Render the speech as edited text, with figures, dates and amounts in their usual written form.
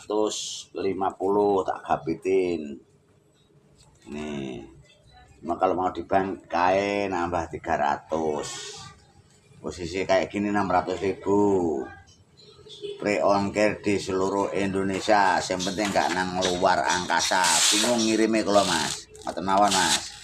250 tak gapitin. Nih. Cuma kalau mau dibangkai nambah 300. Posisi kayak gini 600.000. Free ongkir di seluruh Indonesia. Yang penting nggak nang luar angkasa. Bingung ngirimi kalau Mas. Ngoten mawon Mas.